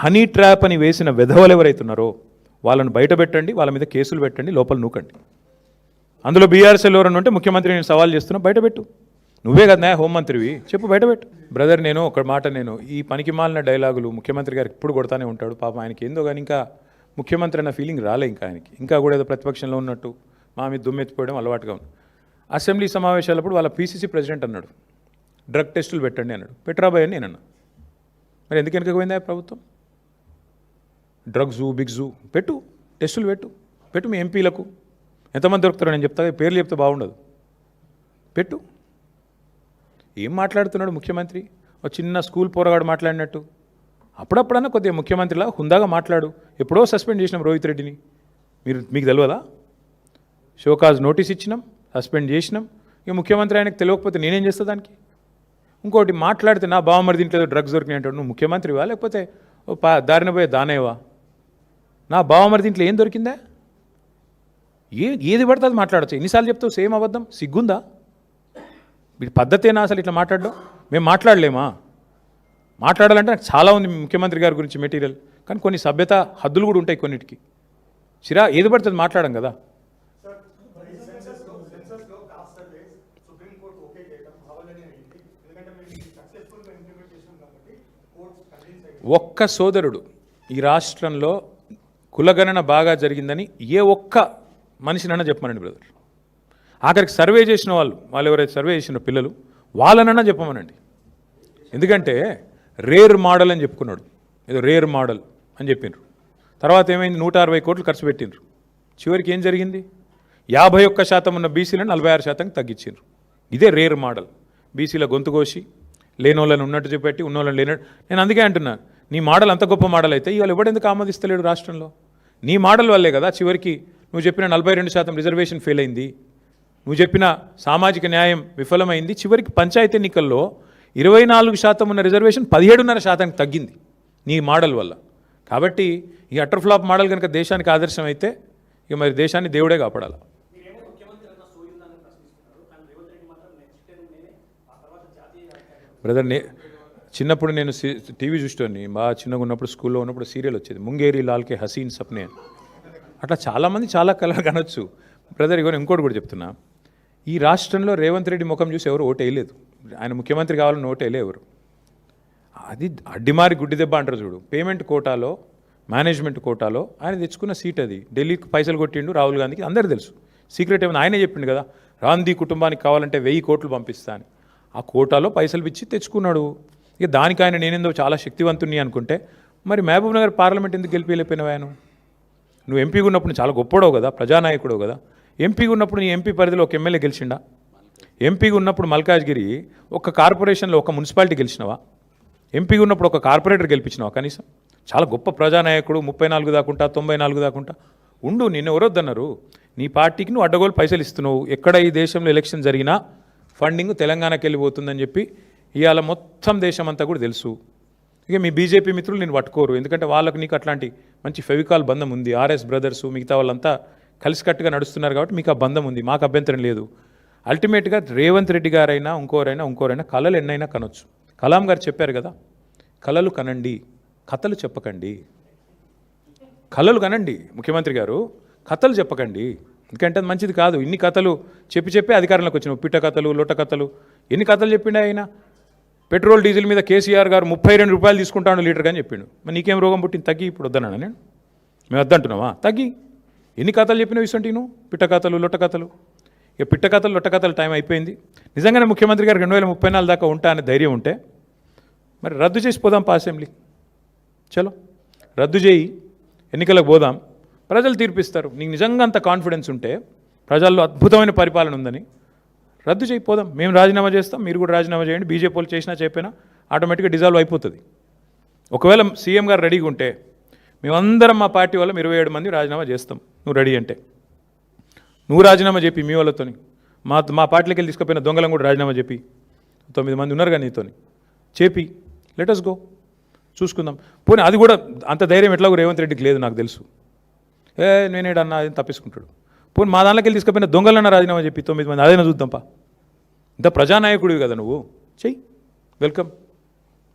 Honey trap అని వేసిన విధవలు ఎవరైతున్నారో వాళ్ళను బయట పెట్టండి, వాళ్ళ మీద కేసులు పెట్టండి, లోపల నూకండి. అందులో బీఆర్ఎస్ఎల్ ఎవరన్నా ఉంటే ముఖ్యమంత్రి నేను సవాల్ చేస్తున్నా, బయటపెట్టు. నువ్వే కదా హోంమంత్రివి, చెప్పు, బయటపెట్టు. బ్రదర్, నేను ఒక మాట, నేను ఈ పనికి మాలిన డైలాగులు ముఖ్యమంత్రి గారికి ఇప్పుడు కొడతానే ఉంటాడు. పాపం ఆయనకి ఏందో కానీ ఇంకా ముఖ్యమంత్రి అన్న ఫీలింగ్ రాలే ఇంకా ఆయనకి. ఇంకా కూడా ఏదో ప్రతిపక్షంలో ఉన్నట్టు మా మీద దుమ్మెత్తిపోవడం అలవాటుగా ఉంది. అసెంబ్లీ సమావేశాలప్పుడు వాళ్ళ పీసీసీ ప్రెసిడెంట్ అన్నాడు, డ్రగ్ టెస్టులు పెట్టండి అన్నాడు. పెట్టరాబాయ్ అని నేను అన్నా. మరి ఎందుకు వెనకపోయిందా ప్రభుత్వం? డ్రగ్స్ బిగ్జు పెట్టు, టెస్టులు పెట్టు మీ ఎంపీలకు. ఎంతమంది దొరుకుతారో నేను చెప్తా, పేర్లు చెప్తే బాగుండదు. పెట్టు. ఏం మాట్లాడుతున్నాడు ముఖ్యమంత్రి? ఒక చిన్న స్కూల్ పోరగాడు మాట్లాడినట్టు. అప్పుడప్పుడన్నా కొద్దిగా ముఖ్యమంత్రిలా హుందాగా మాట్లాడు. ఎప్పుడో సస్పెండ్ చేసినాం రోహిత్ రెడ్డిని, మీకు తెలియదా? షోకాజ్ నోటీస్ ఇచ్చినాం, సస్పెండ్ చేసినాం. ఇక ముఖ్యమంత్రి ఆయనకు తెలియకపోతే నేనేం చేస్తా దానికి? ఇంకోటి మాట్లాడితే నా బావమరి దీంట్లో డ్రగ్స్ దొరికినాయి అంటాడు. నువ్వు ముఖ్యమంత్రివా లేకపోతే దారిన పోయే దానేవా? నా బావమరి దీంట్లో ఏం దొరికిందా? ఏది పడుతుంది మాట్లాడచ్చు. ఎన్నిసార్లు చెప్తావు సేమ్ అబద్ధం? సిగ్గుందా? వీడి పద్ధతేనా అసలు ఇట్లా మాట్లాడడం? మేము మాట్లాడలేమా? మాట్లాడాలంటే నాకు చాలా ఉంది ముఖ్యమంత్రి గారి గురించి మెటీరియల్, కానీ కొన్ని సభ్యత హద్దులు కూడా ఉంటాయి కొన్నిటికి. ఏది పడుతుంది మాట్లాడడం కదా. ఒక్క సోదరుడు ఈ రాష్ట్రంలో కులగణన బాగా జరిగిందని ఏ ఒక్క మనిషినన్నా చెప్పమనండి బ్రదర్. ఆఖరికి సర్వే చేసిన వాళ్ళు ఎవరైతే సర్వే చేసిన పిల్లలు వాళ్ళనన్నా చెప్పమనండి. ఎందుకంటే రేర్ మోడల్ అని చెప్పుకున్నాడు, ఏదో రేర్ మోడల్ అని చెప్పిండ్రు. తర్వాత ఏమైంది? 160 కోట్లు ఖర్చు పెట్టిండ్రు. చివరికి ఏం జరిగింది? 51% ఉన్న బీసీలను 46% తగ్గించిండ్రు. ఇదే రేర్ మోడల్. బీసీల గొంతు కోసి లేనోళ్ళని ఉన్నట్టు చెప్పి ఉన్నోళ్ళని లేనట్టు. నేను అందుకే అంటున్నా, నీ మోడల్ అంత గొప్ప మోడల్ అయితే ఇవాళ ఎవడెందుకు ఆమోదిస్తలేడు రాష్ట్రంలో? నీ మోడల్ వల్లే కదా చివరికి నువ్వు చెప్పిన 42% రిజర్వేషన్ ఫెయిల్ అయింది, నువ్వు చెప్పిన సామాజిక న్యాయం విఫలమైంది. చివరికి పంచాయతీ ఎన్నికల్లో 24% ఉన్న రిజర్వేషన్ 17.5% తగ్గింది నీ మోడల్ వల్ల. కాబట్టి ఈ అటర్ ఫ్లాప్ మోడల్ కనుక దేశానికి ఆదర్శం అయితే ఇక మరి దేశాన్ని దేవుడే కాపాడాలి. బ్రదర్, చిన్నప్పుడు నేను టీవీ చూస్తాను, బాగా చిన్నగా ఉన్నప్పుడు స్కూల్లో ఉన్నప్పుడు సీరియల్ వచ్చేది, ముంగేరి లాల్కే హసీన్ సప్నే. అట్లా చాలామంది చాలా కలర్ కనొచ్చు బ్రదర్. ఇగో ఇంకోటి కూడా చెప్తున్నా, ఈ రాష్ట్రంలో రేవంత్ రెడ్డి ముఖం చూసి ఎవరు ఓటు వేయలేదు. ఆయన ముఖ్యమంత్రి కావాలని ఓటు వేయలే ఎవరు. అది అడ్డిమారి గుడ్డి దెబ్బ అంటారు చూడు. పేమెంట్ కోటాలో, మేనేజ్మెంట్ కోటాలో ఆయన తెచ్చుకున్న సీట్ అది. ఢిల్లీకి పైసలు కొట్టిండు రాహుల్ గాంధీకి, అందరూ తెలుసు. సీక్రెట్ ఏమైనా ఆయనే చెప్పిండు కదా, గాంధీ కుటుంబానికి కావాలంటే 1000 కోట్లు పంపిస్తా అని. ఆ కోటాలో పైసలు ఇచ్చి తెచ్చుకున్నాడు. ఇక దానికి ఆయన నేనేందో చాలా శక్తివంతుని అనుకుంటే మరి మహబూబ్ నగర్ పార్లమెంట్ ఎందుకు గెలిపిలేకపోయినావు? ఆయన నువ్వు ఎంపీగా ఉన్నప్పుడు చాలా గొప్పడవు కదా, ప్రజానాయకుడు కదా. ఎంపీగా ఉన్నప్పుడు నీ ఎంపీ పరిధిలో ఒక ఎమ్మెల్యే గెలిచిండా? ఎంపీగా ఉన్నప్పుడు మల్కాజ్గిరి ఒక కార్పొరేషన్లో ఒక మున్సిపాలిటీ గెలిచినవా? ఎంపీగా ఉన్నప్పుడు ఒక కార్పొరేటర్ గెలిపించినావా కనీసం? చాలా గొప్ప ప్రజానాయకుడు, 34 దాకుంటా 94 దాకుంటా ఉండు. నిన్ను ఎవరొద్దన్నారు? నీ పార్టీకి నువ్వు అడ్డగోలు పైసలు ఇస్తున్నావు. ఎక్కడ ఈ దేశంలో ఎలక్షన్ జరిగినా ఫండింగ్ తెలంగాణకి వెళ్ళిపోతుందని చెప్పి ఇవాళ మొత్తం దేశం అంతా కూడా తెలుసు. ఇక మీ బీజేపీ మిత్రులు నేను పట్టుకోరు, ఎందుకంటే వాళ్ళకు నీకు అట్లాంటి మంచి ఫెవికాల్ బంధం ఉంది. ఆర్ఎస్ బ్రదర్సు మిగతా వాళ్ళంతా కలిసికట్టుగా నడుస్తున్నారు కాబట్టి మీకు ఆ బంధం ఉంది, మాకు అభ్యంతరం లేదు. అల్టిమేట్గా రేవంత్ రెడ్డి గారైనా ఇంకోరైనా కళలు ఎన్నైనా కనొచ్చు. కలాం గారు చెప్పారు కదా, కళలు కనండి, కథలు చెప్పకండి. కళలు కనండి ముఖ్యమంత్రి గారు, కథలు చెప్పకండి. ఎందుకంటే అది మంచిది కాదు. ఇన్ని కథలు చెప్పి అధికారంలోకి వచ్చినావు. పిట్ట కథలు, లొట్ట కథలు, ఎన్ని కథలు చెప్పిండే ఆయన. పెట్రోల్ డీజిల్ మీద కేసీఆర్ గారు 32 రూపాయలు తీసుకుంటాను లీటర్ అని చెప్పిండు. మరి నీకేం రోగం పుట్టింది? తగ్గి. ఇప్పుడు వద్దన్నా నేను, మేము వద్దంటున్నావా? తగ్గి. ఎన్ని కథలు చెప్పినావు ఇసంటి నువ్వు? పిట్ట కథలు, లొట్ట కథలు. ఇక పిట్ట కథలు, లొట్ట కథలు టైం అయిపోయింది. నిజంగానే ముఖ్యమంత్రి గారు 2034 దాకా ఉంటా అనే ధైర్యం ఉంటే మరి రద్దు చేసి పోదాం అసెంబ్లీ. చలో రద్దు చేయి, ఎన్నికలకు పోదాం, ప్రజలు తీర్పిస్తారు. నీకు నిజంగా అంత కాన్ఫిడెన్స్ ఉంటే, ప్రజల్లో అద్భుతమైన పరిపాలన ఉందని, రద్దు చేయిపోదాం. మేము రాజీనామా చేస్తాం, మీరు కూడా రాజీనామా చేయండి. బీజేపీ వాళ్ళు చేసినా చెప్పినా ఆటోమేటిక్గా డిజాల్వ్ అయిపోతుంది. ఒకవేళ సీఎం గారు రెడీగా ఉంటే మేమందరం మా పార్టీ వాళ్ళం 27 మంది రాజీనామా చేస్తాం. నువ్వు రెడీ అంటే నువ్వు రాజీనామా చెప్పి మీ వాళ్ళతోని, మా పార్టీలోకి వెళ్ళి తీసుకుపోయిన దొంగలం కూడా రాజీనామా చెప్పి, 9 మంది ఉన్నారు కానీ నీతోని చెప్పి లెటస్ గో, చూసుకుందాం. పోనీ అది కూడా అంత ధైర్యం ఎట్లాగో రేవంత్ రెడ్డికి లేదు నాకు తెలుసు. నేనేడన్నా అది తప్పించుకుంటాడు. పోనీ మా దాంట్లోకి వెళ్ళి తీసుకుపోయిన దొంగలన్నా రాజీనామా చెప్పి 9 మంది, అదైనా చూద్దాంపా. ఇంత ప్రజానాయకుడివి కదా నువ్వు, చెయ్యి, వెల్కమ్.